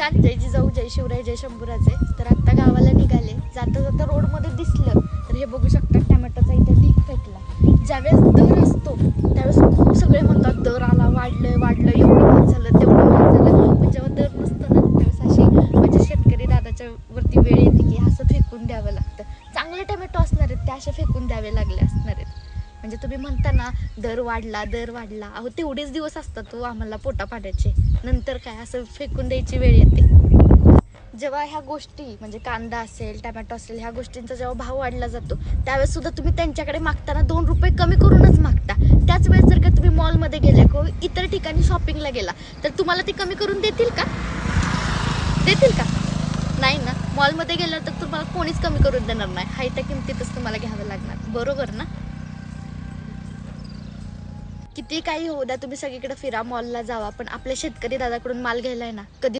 नमस्कार, जय जिजाऊ, जय शिवराय, जय शंभूराजे. तर आत्ता गावाला निघाले. जाता जाता रोडमध्ये दिसलं तर हे बघू शकता, टोमॅटोचा इथे ढीग फेकला. ज्यावेळेस दर असतो त्यावेळेस खूप सगळे म्हणतात दर आला, वाढलंय वाढलं, एवढं महाग झालं, तेवढं महाग झालं. पण जेव्हा दर नसतो ना त्यावेळेस अशी म्हणजे शेतकरी दादाच्या वरती वेळ येते की असं फेकून द्यावं लागतं. चांगले टोमॅटो असणार आहेत ते असे फेकून द्यावे लागले असणार आहेत. म्हणजे तुम्ही म्हणता ना दर वाढला दर वाढला, अहो तेवढेच दिवस असतात तो आम्हाला पोटा पाण्याचे, नंतर काय असं फेकून द्यायची वेळ येते. जेव्हा ह्या गोष्टी म्हणजे कांदा असेल, टोमॅटो असेल, ह्या गोष्टींचा जेव्हा भाव वाढला जातो त्यावेळेस सुद्धा तुम्ही त्यांच्याकडे मागताना 2 रुपये कमी करूनच मागता. त्याच वेळेस जर का तुम्ही मॉलमध्ये गेले किंवा इतर ठिकाणी शॉपिंगला गेला तर तुम्हाला ते कमी करून देतील का? देतील का? नाही ना. मॉलमध्ये गेल्यावर तर तुम्हाला कोणीच कमी करून देणार नाही, हाय त्या किमतीतच तुम्हाला घ्यावं लागणार, बरोबर ना? किती काही होऊ द्या, तुम्ही सगळीकडे फिरा, मॉलला जावा, पण आपल्या शेतकरी दादाकडून माल घ्यायला आहे ना कधी